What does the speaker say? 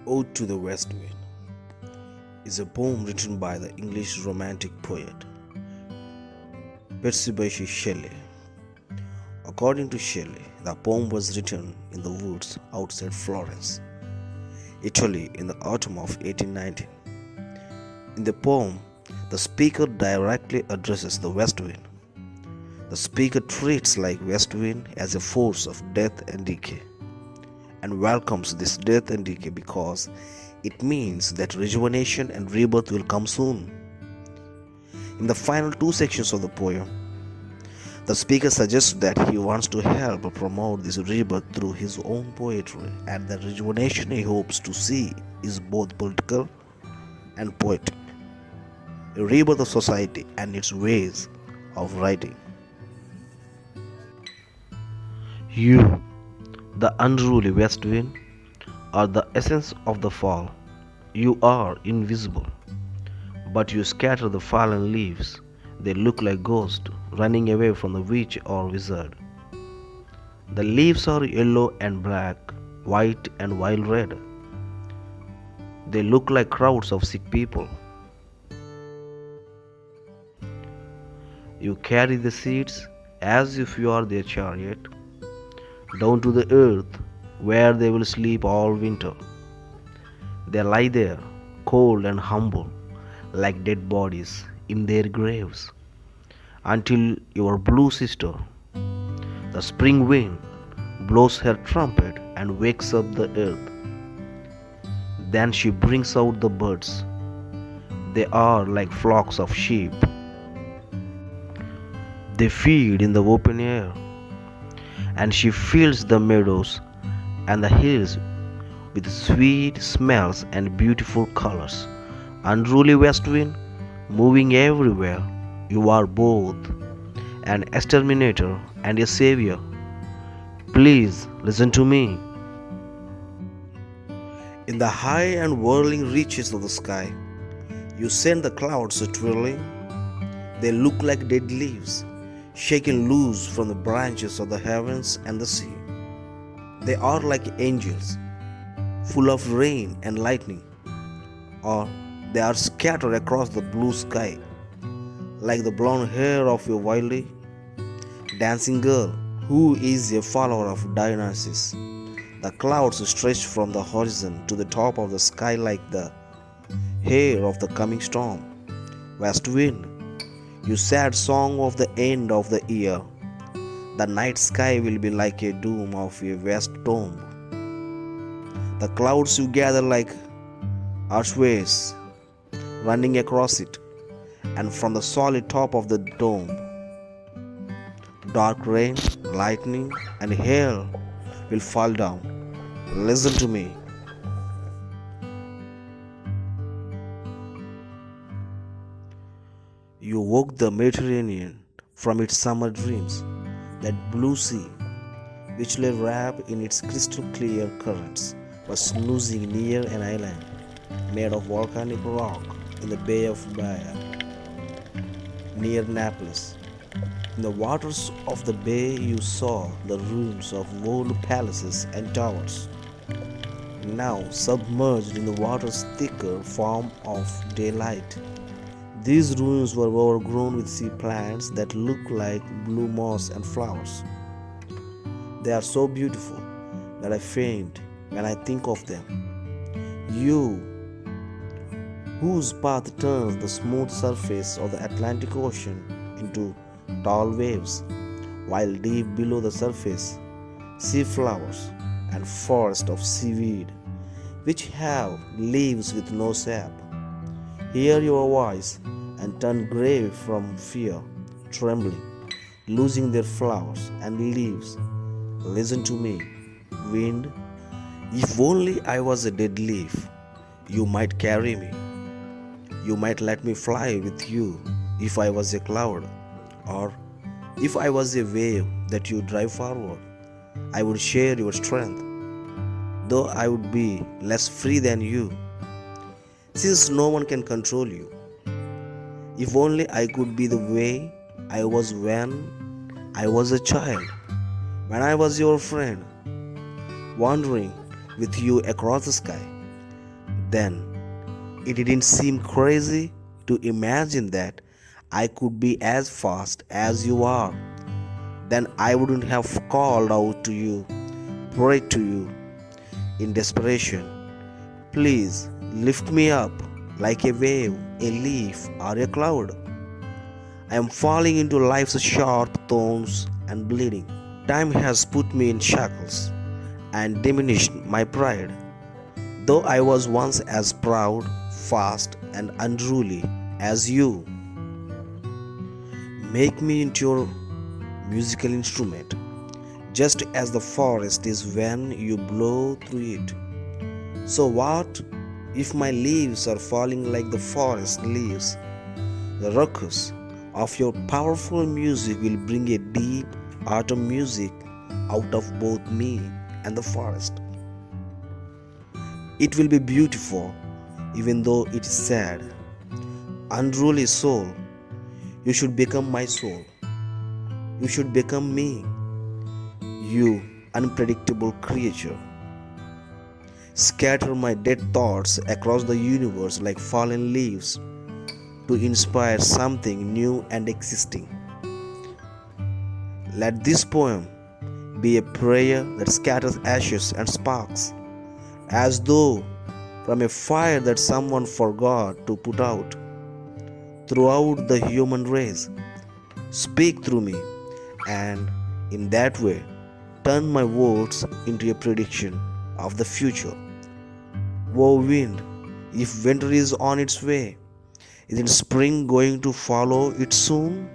Ode to the West Wind is a poem written by the English romantic poet PBSHELLEY. According to Shelley, the poem was written in the woods outside Florence, Italy in the autumn of 1819. In the poem, the speaker directly addresses the west wind. The speaker treats like west wind as a force of death and decay, and welcomes this death and decay because it means that rejuvenation and rebirth will come soon. In the final two sections of the poem, the speaker suggests that he wants to help promote this rebirth through his own poetry, and the rejuvenation he hopes to see is both political and poetic, a rebirth of society and its ways of writing. You, the unruly west wind, are the essence of the fall. You are invisible, but you scatter the fallen leaves. They look like ghosts running away from the witch or wizard. The leaves are yellow and black, white and wild red. They look like crowds of sick people. You carry the seeds as if you are their chariot down to the earth where they will sleep all winter. They lie there, cold and humble, like dead bodies in their graves, until your blue sister, the spring wind, blows her trumpet and wakes up the earth. Then she brings out the birds. They are like flocks of sheep. They feed in the open air, and she fills the meadows and the hills with sweet smells and beautiful colors. Unruly west wind, moving everywhere, you are both an exterminator and a savior. Please listen to me. In the high and whirling reaches of the sky, you send the clouds twirling. They look like dead leaves, shaken loose from the branches of the heavens and the sea. They are like angels, full of rain and lightning, or they are scattered across the blue sky, like the blonde hair of a wildly dancing girl who is a follower of Dionysus. The clouds stretch from the horizon to the top of the sky like the hair of the coming storm. West wind, you sad song of the end of the year. The night sky will be like a dome of a vast tomb. The clouds you gather like archways running across it, and from the solid top of the dome, dark rain, lightning, and hail will fall down. Listen to me. You woke the Mediterranean from its summer dreams, that blue sea, which lay wrapped in its crystal clear currents, was snoozing near an island made of volcanic rock in the Bay of Baia, near Naples. In the waters of the bay, you saw the ruins of old palaces and towers, now submerged in the water's thicker form of daylight. These ruins were overgrown with sea plants that look like blue moss and flowers. They are so beautiful that I faint when I think of them. You, whose path turns the smooth surface of the Atlantic Ocean into tall waves, while deep below the surface, sea flowers and forests of seaweed, which have leaves with no sap, hear your voice and turn grave from fear, trembling, losing their flowers and leaves. Listen to me, wind. If only I was a dead leaf, you might carry me. You might let me fly with you if I was a cloud, or if I was a wave that you drive forward. I would share your strength, though I would be less free than you, since no one can control you. If only I could be the way I was when I was a child, when I was your friend, wandering with you across the sky. Then it didn't seem crazy to imagine that I could be as fast as you are. Then I wouldn't have called out to you, prayed to you in desperation. Please lift me up like a wave, a leaf, or a cloud. I am falling into life's sharp thorns and bleeding. Time has put me in shackles and diminished my pride. Though I was once as proud, fast, and unruly as you, make me into your musical instrument, just as the forest is when you blow through it. So, what if my leaves are falling like the forest leaves? The ruckus of your powerful music will bring a deep autumn music out of both me and the forest. It will be beautiful, even though it is sad. Unruly soul, you should become my soul. You should become me, you unpredictable creature. Scatter my dead thoughts across the universe like fallen leaves to inspire something new and existing. Let this poem be a prayer that scatters ashes and sparks, as though from a fire that someone forgot to put out. Throughout the human race, speak through me, and in that way, turn my words into a prediction of the future. O wind, if winter is on its way, isn't spring going to follow it soon?